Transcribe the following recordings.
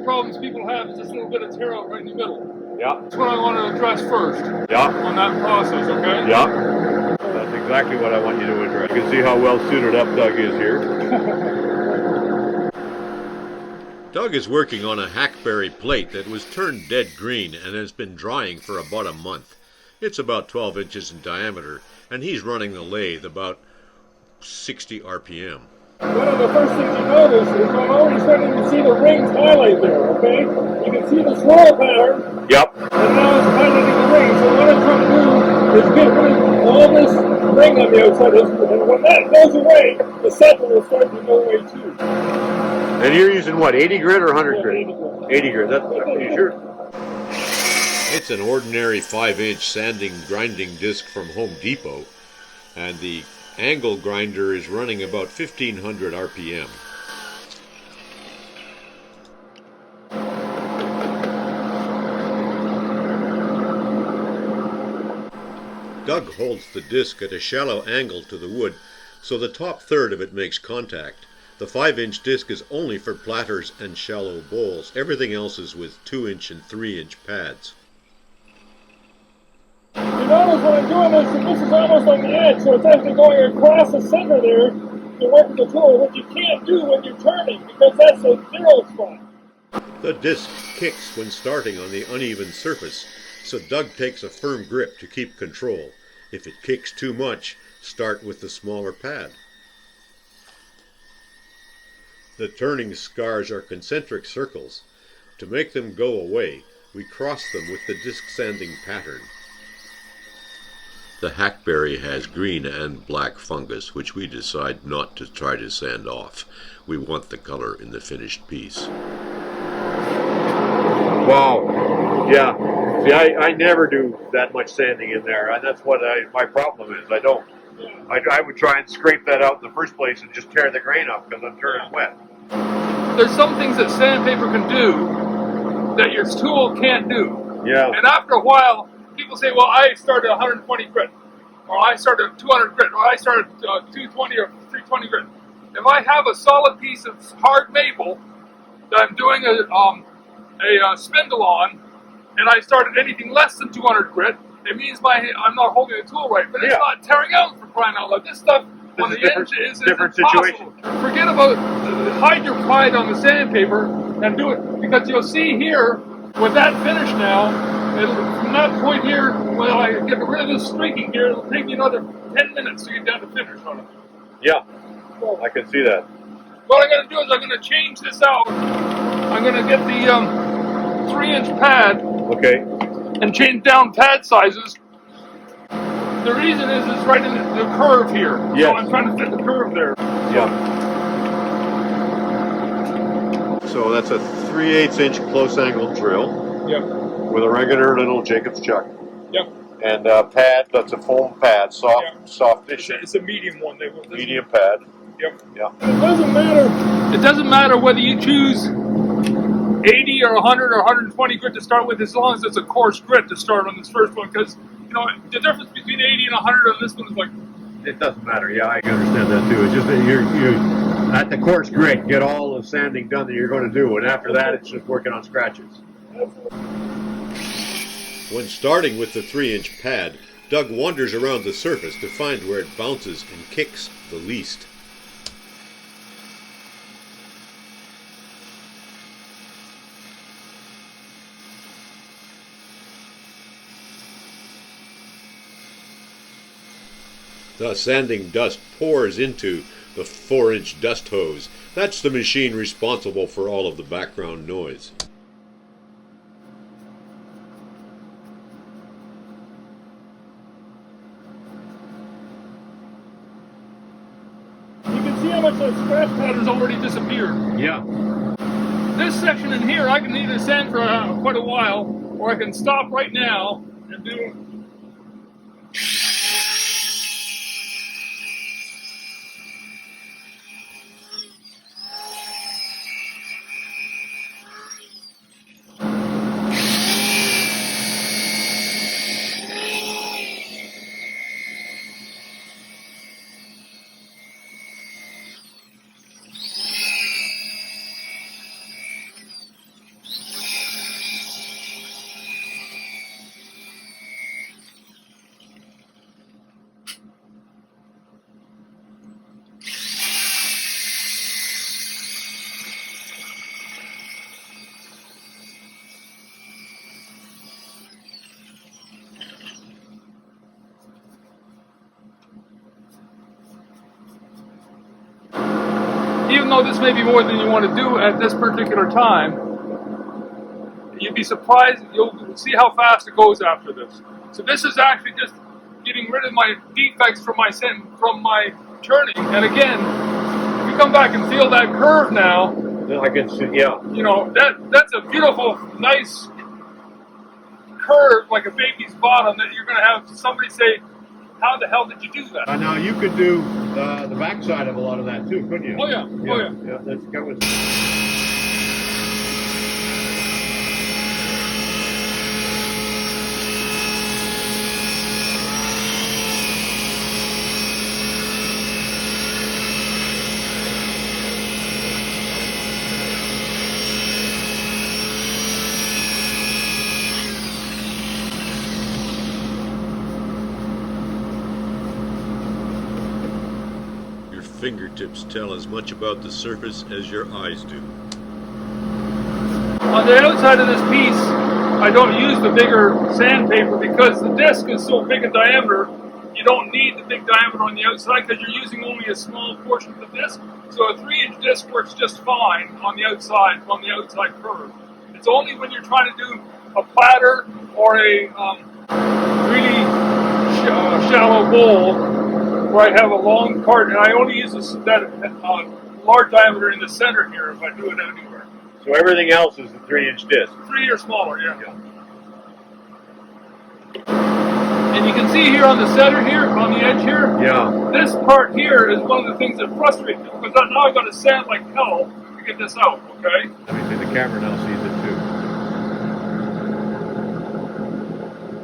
Problems people have is this little bit of tear out right in the middle. Yeah. That's what I want to address first. Yeah. On that process, okay? Yeah. That's exactly what I want you to address. You can see how well suited up Doug is here. Doug is working on a hackberry plate that was turned dead green and has been drying for about a month. It's about 12 inches in diameter, and he's running the lathe about 60 RPM. One of the first things you notice is I'm already starting to see the rings highlight there, okay? You can see the swirl pattern. Yep. And now it's highlighting the ring. So what I'm trying to do is get rid of all this ring on the outside. And when that goes away, the center will start to go away too. And you're using what, 80 grit or 100 grit? 80 grit. That's are you sure? It's an ordinary 5-inch sanding grinding disc from Home Depot, and the angle grinder is running about 1500 RPM. Doug holds the disc at a shallow angle to the wood, so the top third of it makes contact. The 5-inch disc is only for platters and shallow bowls. Everything else is with 2-inch and 3-inch pads. You notice when I'm doing this is almost on the edge, so it's actually going across the center there to work with the tool, which you can't do when you're turning, because that's a zero spot. The disc kicks when starting on the uneven surface, so Doug takes a firm grip to keep control. If it kicks too much, start with the smaller pad. The turning scars are concentric circles. To make them go away, we cross them with the disc sanding pattern. The hackberry has green and black fungus, which we decide not to try to sand off. We want the color in the finished piece. Wow. Yeah. See, I never do that much sanding in there, and that's what my problem is. I don't. I would try and scrape that out in the first place and just tear the grain up because I'm turning wet. There's some things that sandpaper can do that your tool can't do. Yeah. And after a while, people say, well, I started 120 grit, or I started 200 grit, or I started 220 or 320 grit. If I have a solid piece of hard maple that I'm doing a spindle on, and I started anything less than 200 grit, it means I'm not holding the tool right, but it's not tearing out for crying out loud. This stuff on the edge is different impossible. situation. Forget about, hide your pride on the sandpaper and do it, because you'll see here, with that finish now, from that point here, when I get rid of this streaking here, it'll take me another 10 minutes to get down to finish on it. Yeah, I can see that. What I'm going to do is I'm going to change this out. I'm going to get the 3-inch pad. Okay. And change down pad sizes. The reason is it's right in the curve here. Yes. So I'm trying to fit the curve there. Yeah. So that's a 3/8-inch close angle drill. Yep. With a regular little Jacob's chuck. Yep. And a pad, that's a foam pad, soft-ish. It's a medium one. Medium pad. Yep. Yeah. It doesn't matter. It doesn't matter whether you choose 80 or 100 or 120 grit to start with, as long as it's a coarse grit to start on this first one, because the difference between 80 and 100 on this one is like. It doesn't matter. Yeah, I understand that too. It's just that you're at the coarse grit, get all the sanding done that you're going to do, and after that, it's just working on scratches. When starting with the 3-inch pad, Doug wanders around the surface to find where it bounces and kicks the least. The sanding dust pours into the 4-inch dust hose. That's the machine responsible for all of the background noise. You can see how much that scratch pattern's already disappeared. Yeah. This section in here, I can either sand for quite a while, or I can stop right now and do. even though this may be more than you want to do at this particular time, you'd be surprised. You'll see how fast it goes after this. So this is actually just getting rid of my defects from my turning. And again, if you come back and feel that curve now, I can see, yeah. you know, that's a beautiful, nice curve, like a baby's bottom, that you're going to have somebody say, how the hell did you do that? Now you could do the backside of a lot of that too, couldn't you? Oh yeah, oh yeah. Yeah, let's go with. Fingertips tell as much about the surface as your eyes do. On the outside of this piece, I don't use the bigger sandpaper because the disc is so big in diameter, you don't need the big diameter on the outside because you're using only a small portion of the disc. So a 3-inch disc works just fine on the outside curve. It's only when you're trying to do a platter or a really shallow bowl where I have a long part, and I only use that large diameter in the center here if I do it anywhere. So everything else is a 3-inch disc. 3 or smaller, yeah. And you can see here on the center here, on the edge here, this part here is one of the things that frustrates me, because now I've got to sand like hell to get this out, okay? Let me see, the camera now sees it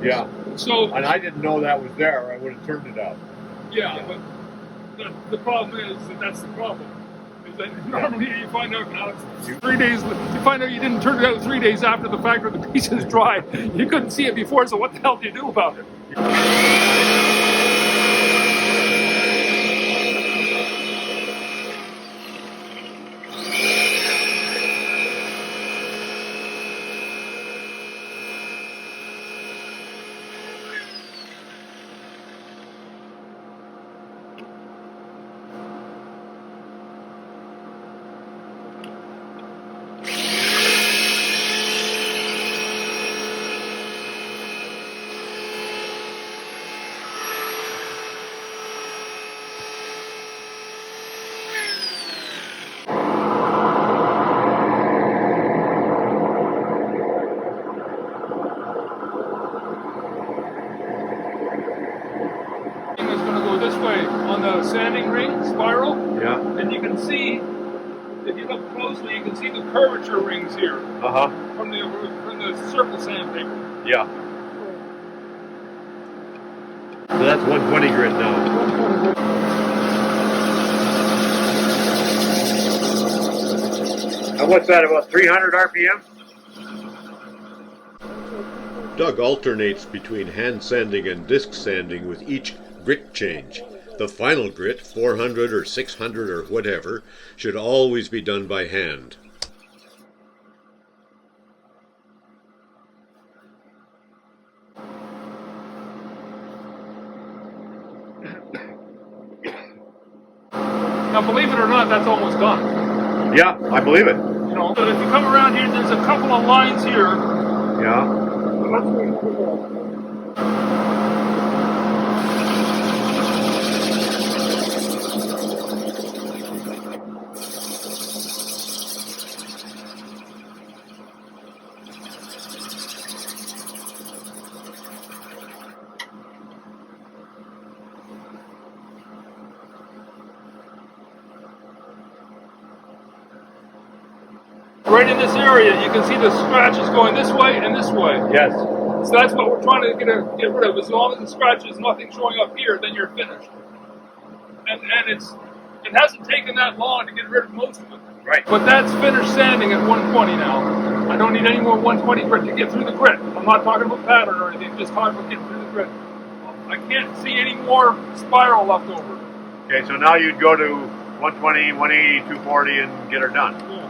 too. Yeah. So, and I didn't know that was there, or I would have turned it out. Yeah, but the problem is that's the problem. Is that normally you find out now it's 3 days. You find out you didn't turn it out 3 days after the fact, or the piece is dry. You couldn't see it before, so what the hell do you do about it? This way on the sanding ring spiral, and you can see, if you look closely, you can see the curvature rings here from the surface sandpaper. Yeah. So that's 120 grit now. And what's that, about 300 RPM? Doug alternates between hand sanding and disc sanding with each grit change. The final grit, 400 or 600 or whatever, should always be done by hand. Now, believe it or not, that's almost done. Yeah, I believe it. You know, but if you come around here, there's a couple of lines here. Yeah. Right in this area, you can see the scratches going this way and this way. Yes. So that's what we're trying to get rid of. As long as the scratches, nothing showing up here, then you're finished. And it hasn't taken that long to get rid of most of it. Right. But that's finished sanding at 120 now. I don't need any more 120 grit to get through the grit. I'm not talking about pattern or anything, just talking about getting through the grit. I can't see any more spiral left over. Okay, so now you'd go to 120, 180, 240 and get her done. Yeah.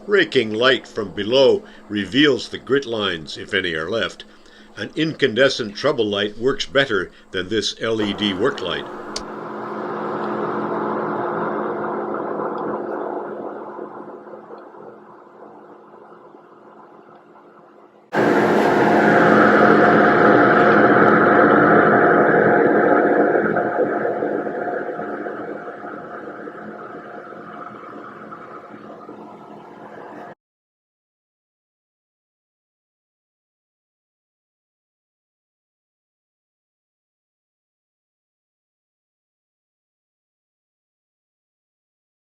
Raking light from below reveals the grit lines, if any are left, An incandescent trouble light works better than this LED work light.